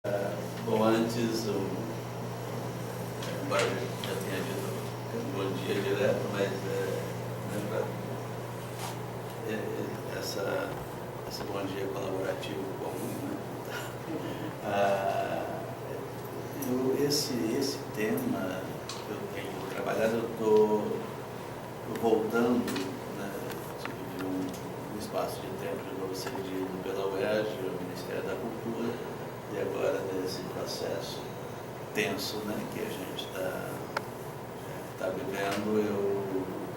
Bom, antes, embora eu já tenha dito bom dia direto, mas esse bom dia colaborativo comum, né? Esse tema que eu tenho trabalhado, eu estou voltando, né, de um espaço de tempo de novo cedido pela UERJ, o Ministério da Cultura, e agora desse processo tenso, né, que a gente está vivendo. Eu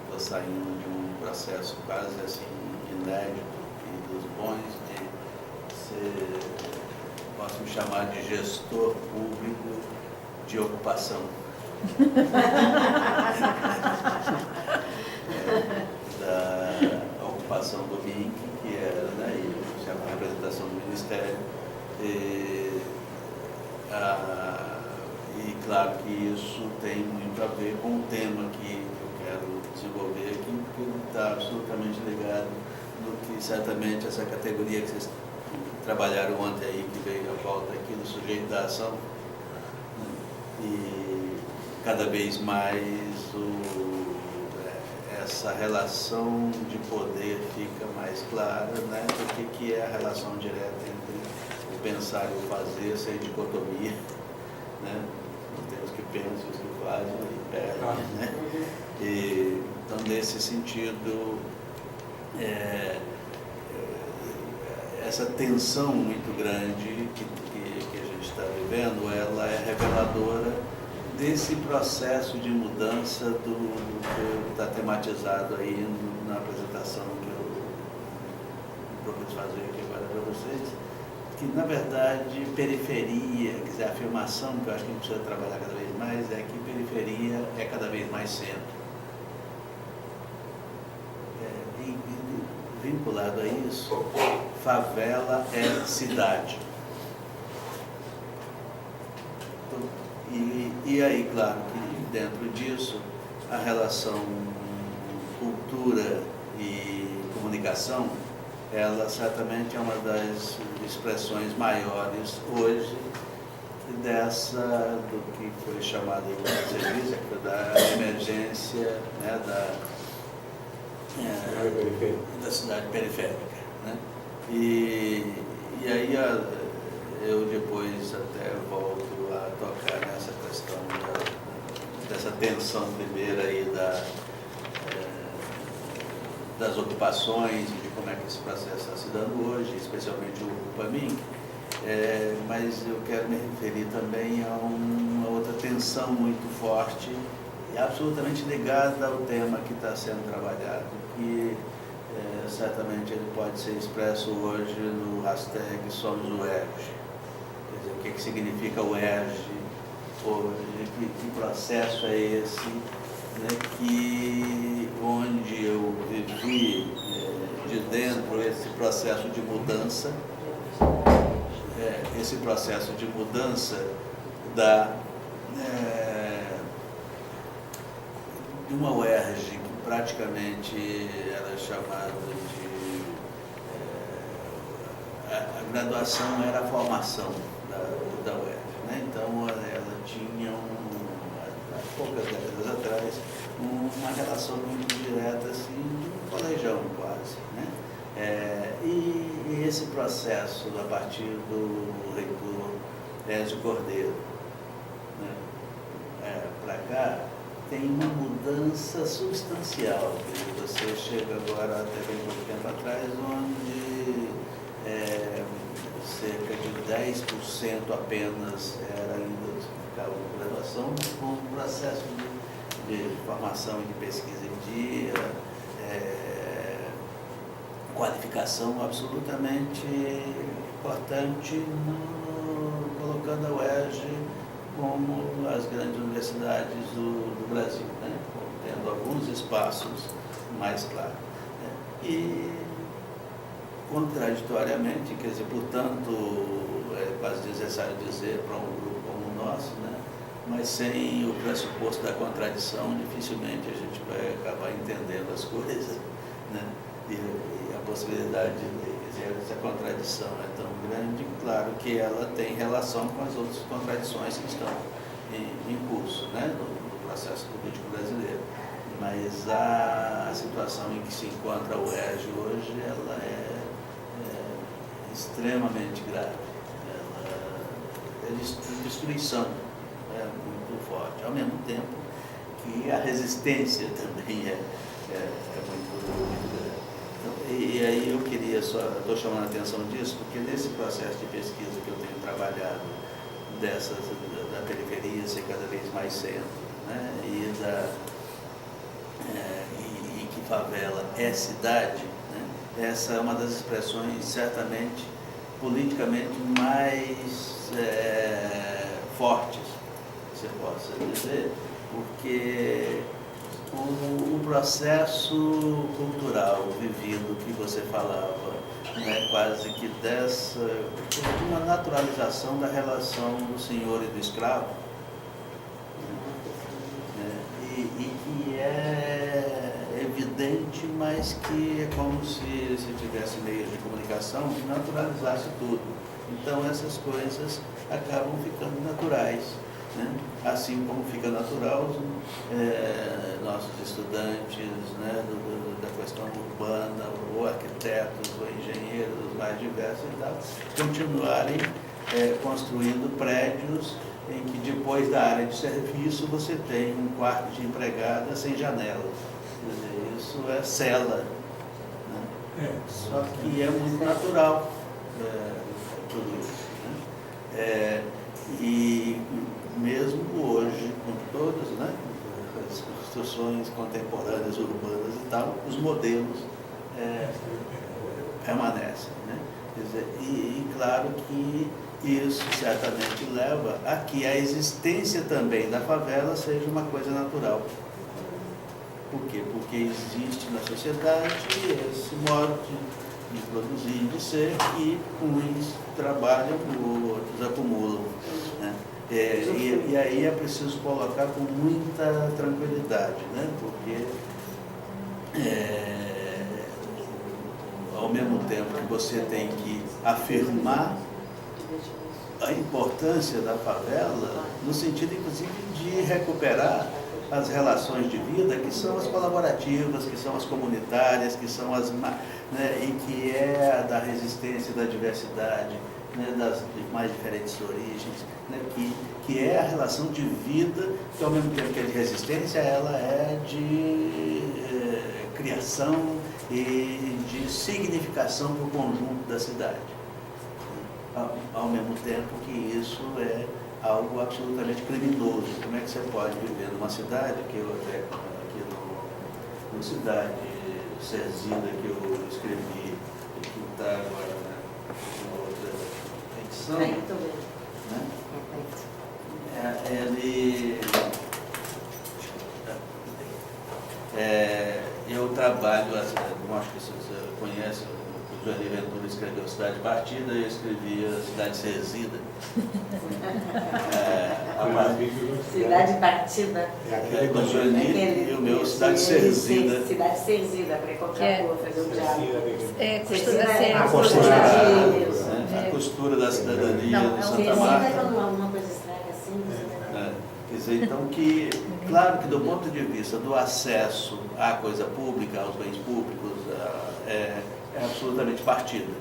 estou saindo de um processo quase assim inédito e dos bons de ser, posso me chamar de gestor público de ocupação. Da ocupação do MINC, que era, né, a representação do Ministério. E claro que isso tem muito a ver com o tema que eu quero desenvolver aqui, porque está absolutamente ligado no que certamente essa categoria que vocês trabalharam ontem aí, que veio à volta aqui do sujeito da ação, né? E cada vez mais essa relação de poder fica mais clara, né, do que é a relação direta entre o pensar e o fazer, sem dicotomia, né? Não temos que pensam, os que fazem e perdem, né? Então, nesse sentido, essa tensão muito grande que a gente está vivendo, ela é reveladora desse processo de mudança do que está tematizado aí na apresentação que eu propus fazer aqui agora para vocês, que na verdade periferia, quer dizer, a afirmação que eu acho que a gente precisa trabalhar cada vez mais é que periferia é cada vez mais centro. E vinculado a isso, favela é cidade. E aí, claro, que dentro disso, a relação cultura e comunicação, ela certamente é uma das expressões maiores hoje do que foi chamado aí como serviço, da emergência, né, da cidade periférica, né? E aí eu depois até volto a tocar nessa questão dessa tensão primeira aí das ocupações e de como é que esse processo está se dando hoje, especialmente o Ocupa-MINC, mas eu quero me referir também a uma outra tensão muito forte e absolutamente ligada ao tema que está sendo trabalhado, que certamente ele pode ser expresso hoje no hashtag Somos UERJ. Quer dizer, o que significa o UERJ hoje, que processo é esse, né, onde eu vivi de dentro esse processo de mudança, de uma UERJ que praticamente era chamada de... a graduação era a formação da UERJ, né? Então ela tinha, há poucas décadas atrás, uma relação muito direta, assim, de um colegião quase, né? E esse processo, a partir do reitor Ézio Cordeiro, né, para cá, tem uma mudança substancial. Você chega agora, até bem pouco tempo atrás, onde cerca de 10% apenas era ainda ficava com graduação, com o processo de formação e de pesquisa em dia, qualificação absolutamente importante, colocando a UERJ como as grandes universidades do Brasil, né? Tendo alguns espaços mais claros. E, contraditoriamente, quer dizer, portanto, é quase desnecessário dizer para um grupo como o nosso, né? Mas sem o pressuposto da contradição, dificilmente a gente vai acabar entendendo as coisas, né? E a possibilidade de dizer, essa contradição é tão grande, claro que ela tem relação com as outras contradições que estão em curso, né, no processo político brasileiro. Mas a situação em que se encontra o UERJ hoje, ela é extremamente grave. Ela é de destruição, muito forte, ao mesmo tempo que a resistência também é muito grande. Então, e aí eu queria estou chamando a atenção disso, porque nesse processo de pesquisa que eu tenho trabalhado, da periferia ser cada vez mais centro, né, e que favela é cidade, né, essa é uma das expressões certamente politicamente mais fortes, se possa dizer, porque o processo cultural vivido que você falava, né, quase que de uma naturalização da relação do senhor e do escravo, né, e que é evidente, mas que é como se tivesse meios de comunicação que naturalizasse tudo. Então essas coisas acabam ficando naturais, né? Assim como fica natural nossos estudantes, né, da questão urbana, ou arquitetos, ou engenheiros, os mais diversos e tal, continuarem construindo prédios em que depois da área de serviço você tem um quarto de empregada sem janela. Quer dizer, isso é cela, né? Só que é muito natural tudo isso, né? E mesmo hoje, com todas, né, as construções contemporâneas urbanas e tal, os modelos permanecem, né? Quer dizer, e claro que isso certamente leva a que a existência também da favela seja uma coisa natural. Por quê? Porque existe na sociedade esse modo de produzir, de ser, e uns trabalham, outros acumulam, né? E aí é preciso colocar com muita tranquilidade, né? Porque ao mesmo tempo que você tem que afirmar a importância da favela, no sentido inclusive de recuperar as relações de vida que são as colaborativas, que são as comunitárias, que são as, né, e que é a da resistência, da diversidade, né, das mais diferentes origens, né, que é a relação de vida, que ao mesmo tempo que é de resistência, ela é de criação e de significação para o conjunto da cidade. Ao mesmo tempo que isso é algo absolutamente criminoso. Como é que você pode viver numa cidade, que eu até aqui no Cidade Cerzida, que eu escrevi, que está agora na outra edição, né? Eu trabalho, acho que você conhece, o Johnny Ventura escreveu Cidade Partida, eu escrevi a Cidade Cerzida. Cidade Partida. Do Johnny e o meu Cidade Cerzida. Cidade Cerzida, para qualquer coisa, fazer o diálogo. A costura da cidadania de Santa Marta. Marta. Uma coisa estranha assim. Quer dizer, então que, claro que do ponto de vista do acesso à coisa pública, aos bens públicos, é absolutamente partida.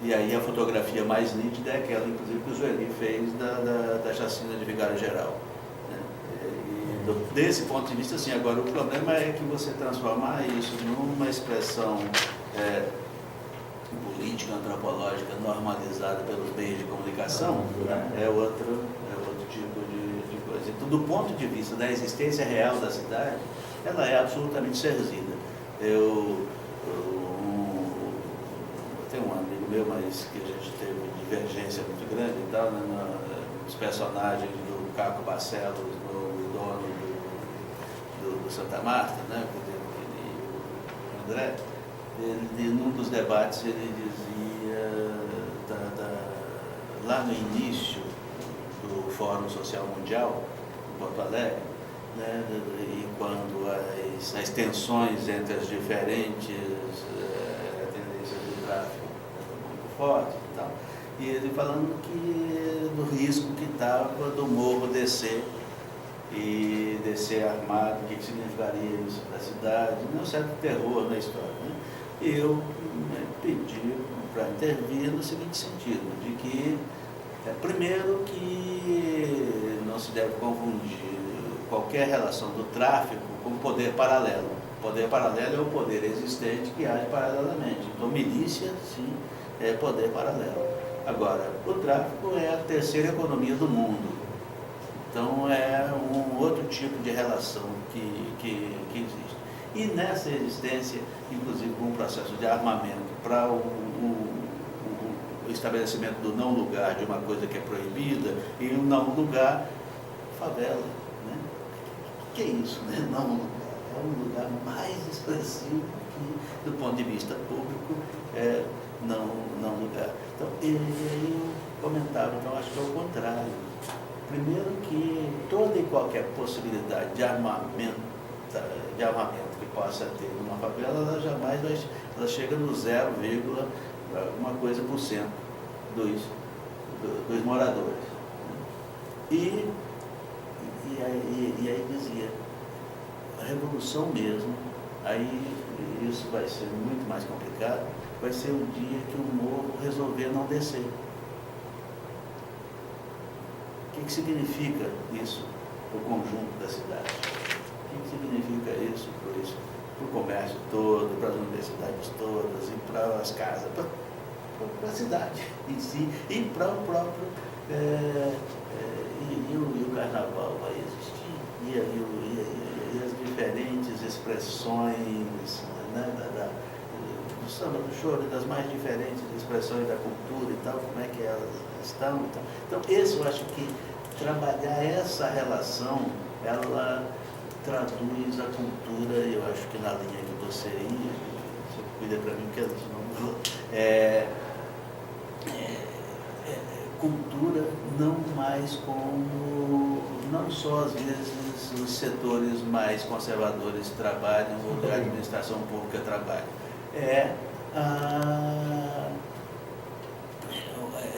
E aí a fotografia mais nítida é aquela, inclusive, que o Zueli fez da chacina de Vigário Geral, né? E desse ponto de vista, assim, agora o problema é que você transformar isso numa expressão política, antropológica, normalizada pelos meios de comunicação, né? É outro tipo de coisa. Então, do ponto de vista da existência real da cidade, ela é absolutamente cerzida. Tem um amigo meu, mas que a gente teve divergência muito grande e tal, né, nos personagens do Caco Barcelos, no dono do Santa Marta, né, o André, num dos debates ele dizia, lá no início do Fórum Social Mundial, em Porto Alegre, né, e quando as tensões entre as diferentes tendências do tráfico fotos e tal. E ele falando do risco que estava do morro descer, e descer armado, o que significaria isso para a cidade, um certo terror na história. Né? E eu pedi para intervir no seguinte sentido, de que, primeiro, que não se deve confundir qualquer relação do tráfico com poder paralelo. O poder paralelo é o poder existente que age paralelamente. Então, milícia, sim, é poder paralelo. Agora, o tráfico é a terceira economia do mundo. Então, é um outro tipo de relação que existe. E nessa existência, inclusive com um processo de armamento para o estabelecimento do não lugar de uma coisa que é proibida, e um não lugar, favela. Né? Que é isso, né? Não lugar. É um lugar mais expressivo que, do ponto de vista público, é não lugar. Então, eu comentava, então acho que é o contrário. Primeiro que toda e qualquer possibilidade de armamento que possa ter numa favela, ela jamais ela chega no 0, alguma coisa por cento dos moradores. E aí dizia, a revolução mesmo, aí isso vai ser muito mais complicado, vai ser o dia que o morro resolver não descer. O que significa isso para o conjunto da cidade? O que significa isso para o comércio todo, para as universidades todas, e para as casas, para a cidade em si, e para o próprio... e o carnaval vai existir, e as diferentes expressões, né, do samba, do choro, das mais diferentes expressões da cultura e tal, como é que elas estão e tal. Então, eu acho que trabalhar essa relação, ela traduz a cultura, eu acho que na linha que você ia, você cuida para mim, que a gente não falou, cultura não mais como, não só às vezes os setores mais conservadores trabalham, ou a administração pública trabalha,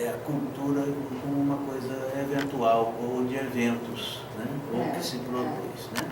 a cultura como uma coisa eventual ou de eventos, né? Ou que se produz. Né?